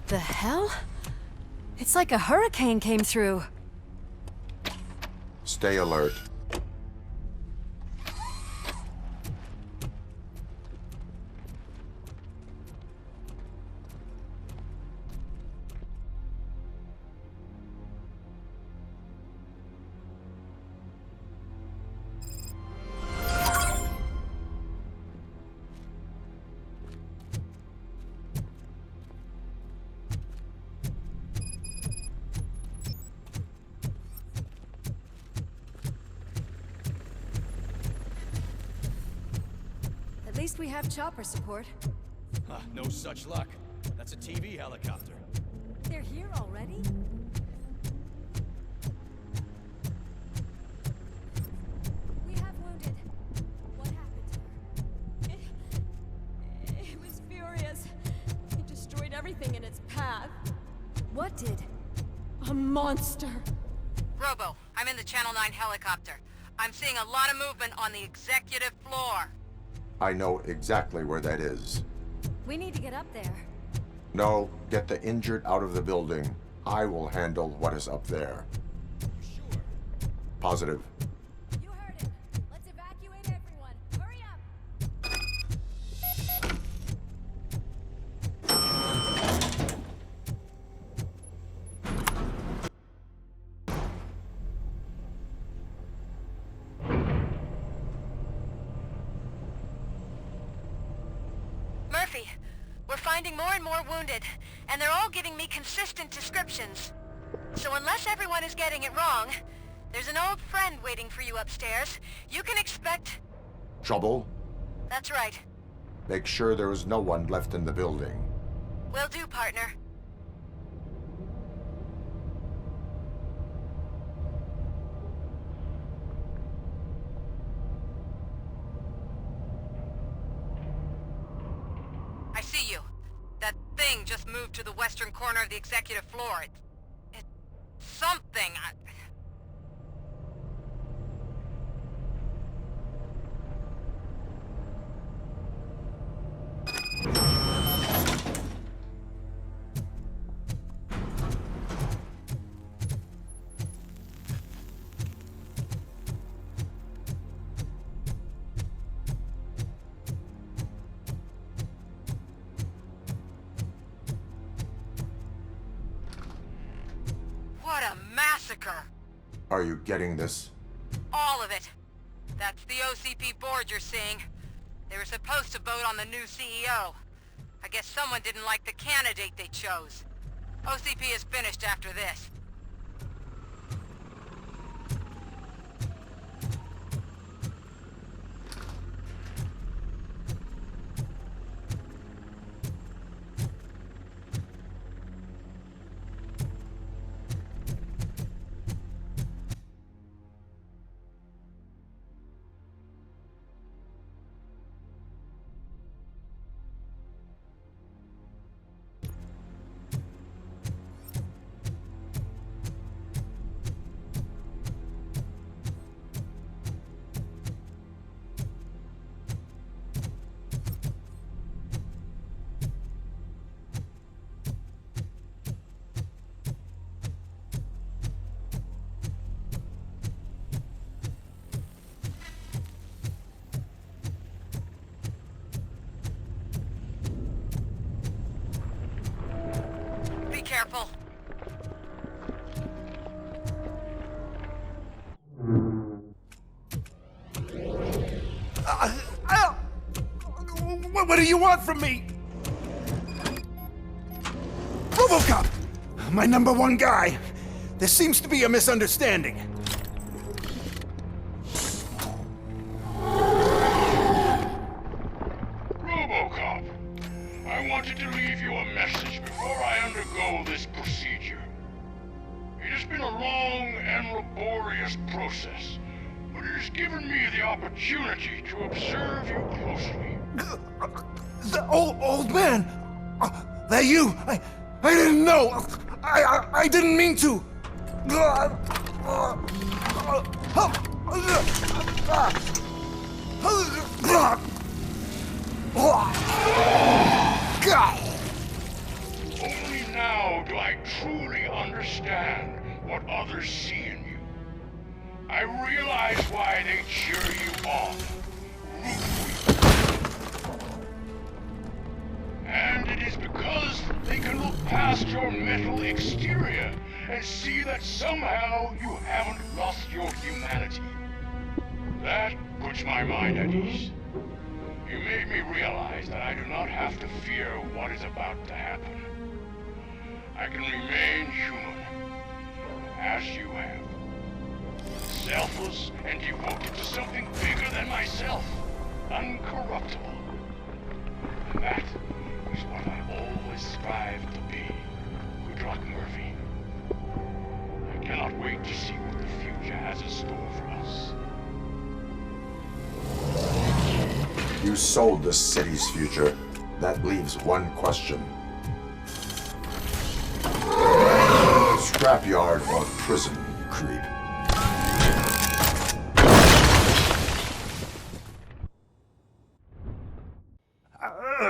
The hell? It's like a hurricane came through. Stay alert. At least we have chopper support. Huh, no such luck. That's a TV helicopter. They're here already? We have wounded. What happened to her? It was furious. It destroyed everything in its path. What did? A monster. Robo, I'm in the Channel 9 helicopter. I'm seeing a lot of movement on the executive floor. I know exactly where that is. We need to get up there. No, get the injured out of the building. I will handle what is up there. Sure. Positive. You heard him. Let's evacuate everyone. Hurry up! Murphy, we're finding more and more wounded, and they're all giving me consistent descriptions. So unless everyone is getting it wrong, there's an old friend waiting for you upstairs. You can expect... Trouble? That's right. Make sure there is no one left in the building. Will do, partner. I see you. That thing just moved to the western corner of the executive floor. It's something. What a massacre! Are you getting this? All of it. That's the OCP board you're seeing. They were supposed to vote on the new CEO. I guess someone didn't like the candidate they chose. OCP is finished after this. Be careful. What do you want from me? Robocop! My number one guy. There seems to be a misunderstanding. Robocop, I wanted to leave you a message before I undergo this procedure. It has been a long and laborious process, but it has given me the opportunity to observe you closely. The old man! That you? I didn't know! I didn't mean to! Only understand what others see in you. I realize why they cheer you on, root for you. And it is because they can look past your metal exterior and see that somehow you haven't lost your humanity. That puts my mind at ease. You made me realize that I do not have to fear what is about to happen. I can remain human, as you have. Selfless and devoted to something bigger than myself, uncorruptible. And that is what I always strive to be, Goodrock Murphy. I cannot wait to see what the future has in store for us. You sold the city's future. That leaves one question. Scrapyard or prison, creep?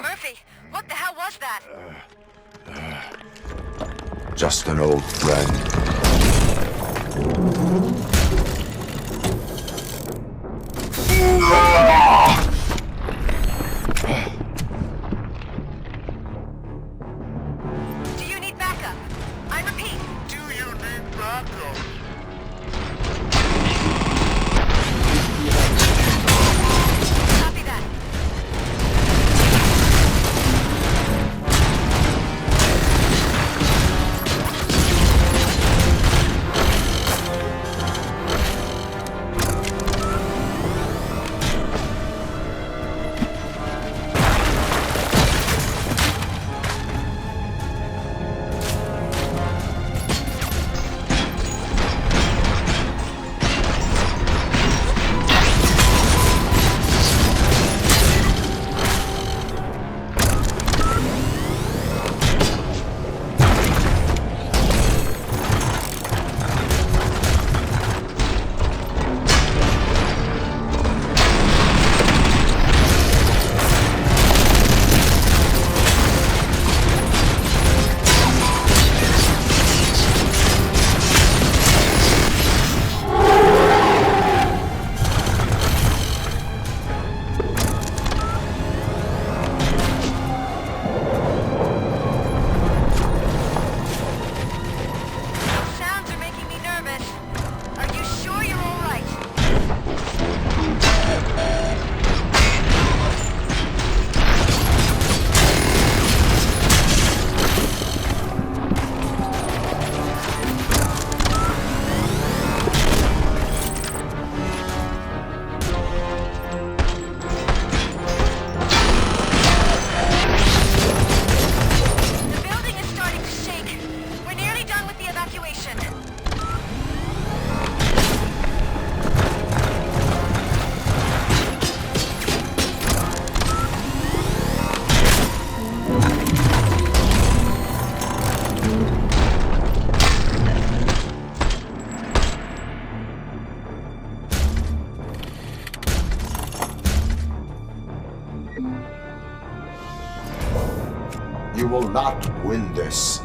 Murphy, what the hell was that? Just an old friend. Do you need backup? I repeat. Do you need backup? Copy that. Sounds are making me nervous. Are you sure you're all right? The building is starting to shake. We're nearly done with the evacuation. You will not win this.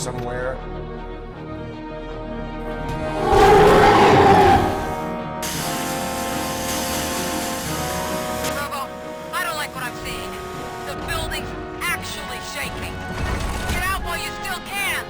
somewhere? Robo, I don't like what I'm seeing. The building's actually shaking. Get out while you still can!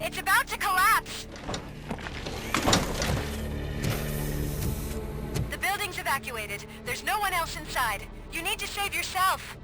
It's about to collapse! The building's evacuated. There's no one else inside. You need to save yourself.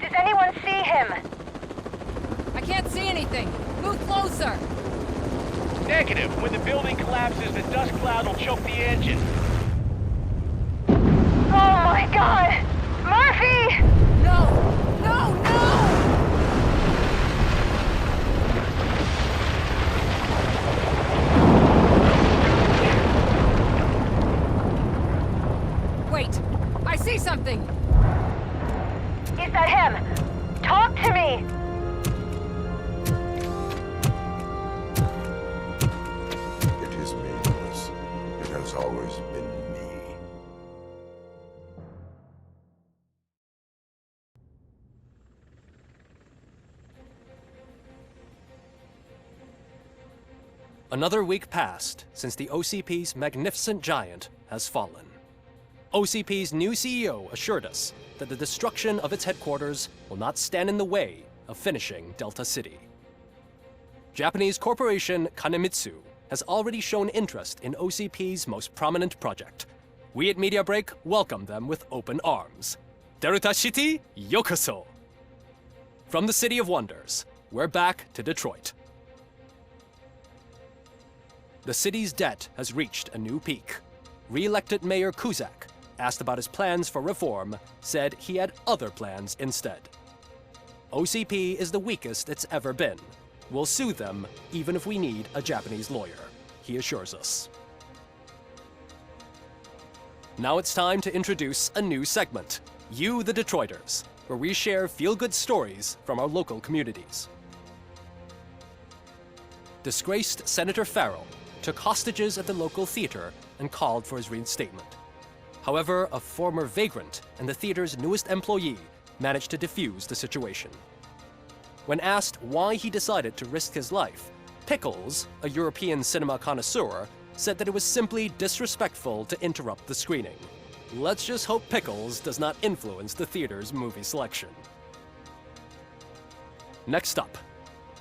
Does anyone see him? I can't see anything. Move closer. Negative. When the building collapses, the dust cloud will choke the engine. Oh my god! Murphy! No! No! No! Wait! I see something! Is that him? Talk to me! It is me, Lewis. It has always been me. Another week passed since the OCP's magnificent giant has fallen. OCP's new CEO assured us that the destruction of its headquarters will not stand in the way of finishing Delta City. Japanese corporation Kanemitsu has already shown interest in OCP's most prominent project. We at Media Break welcome them with open arms. Delta City, yokoso! From the City of Wonders, we're back to Detroit. The city's debt has reached a new peak. Re-elected Mayor Cusack, asked about his plans for reform, said he had other plans instead. OCP is the weakest it's ever been. We'll sue them even if we need a Japanese lawyer, he assures us. Now it's time to introduce a new segment, You the Detroiters, where we share feel-good stories from our local communities. Disgraced Senator Farrell took hostages at the local theater and called for his reinstatement. However, a former vagrant and the theater's newest employee managed to defuse the situation. When asked why he decided to risk his life, Pickles, a European cinema connoisseur, said that it was simply disrespectful to interrupt the screening. Let's just hope Pickles does not influence the theater's movie selection. Next up,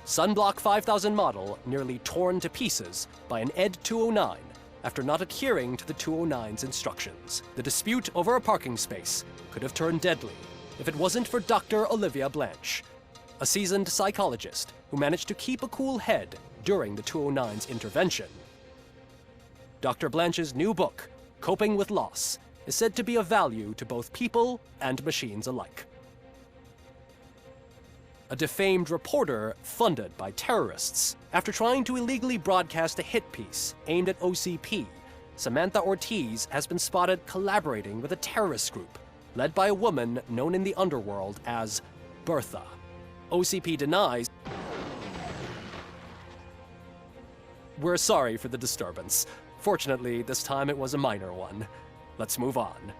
Sunblock 5000 model nearly torn to pieces by an ED 209 after not adhering to the 209's instructions. The dispute over a parking space could have turned deadly if it wasn't for Dr. Olivia Blanche, a seasoned psychologist who managed to keep a cool head during the 209's intervention. Dr. Blanche's new book, Coping with Loss, is said to be of value to both people and machines alike. A defamed reporter funded by terrorists. After trying to illegally broadcast a hit piece aimed at OCP, Samantha Ortiz has been spotted collaborating with a terrorist group led by a woman known in the underworld as Bertha. OCP denies. We're sorry for the disturbance. Fortunately, this time it was a minor one. Let's move on.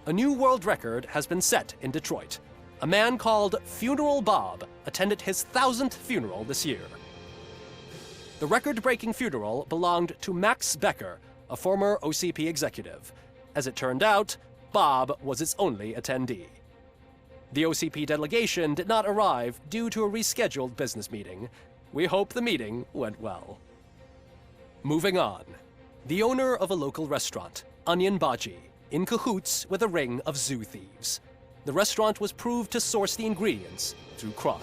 A new world record has been set in Detroit. A man called Funeral Bob attended his 1000th funeral this year. The record-breaking funeral belonged to Max Becker, a former OCP executive. As it turned out, Bob was its only attendee. The OCP delegation did not arrive due to a rescheduled business meeting. We hope the meeting went well. Moving on. The owner of a local restaurant, Onion Baji, in cahoots with a ring of zoo thieves. The restaurant was proved to source the ingredients through crime.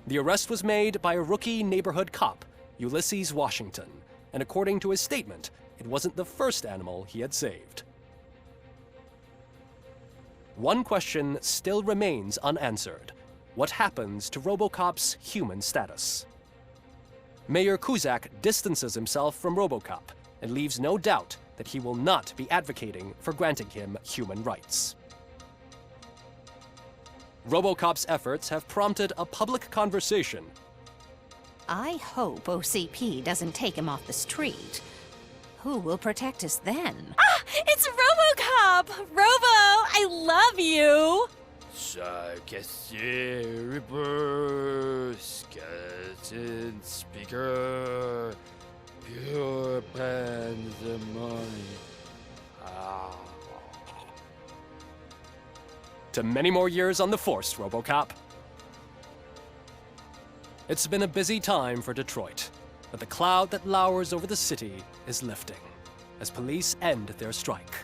The arrest was made by a rookie neighborhood cop, Ulysses Washington, and according to his statement, it wasn't the first animal he had saved. One question still remains unanswered. What happens to Robocop's human status? Mayor Cusack distances himself from Robocop and leaves no doubt that he will not be advocating for granting him human rights. Robocop's efforts have prompted a public conversation. I hope OCP doesn't take him off the street. Who will protect us then? Ah! It's Robocop! Robo, I love you! Reaper, skeleton speaker, pure pandemonium. To many more years on the force, Robocop. It's been a busy time for Detroit, but the cloud that lowers over the city is lifting as police end their strike.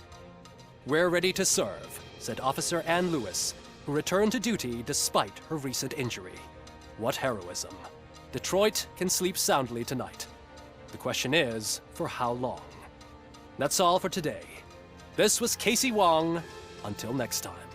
We're ready to serve, said Officer Ann Lewis, who returned to duty despite her recent injury. What heroism. Detroit can sleep soundly tonight. The question is, for how long? That's all for today. This was Casey Wong. Until next time.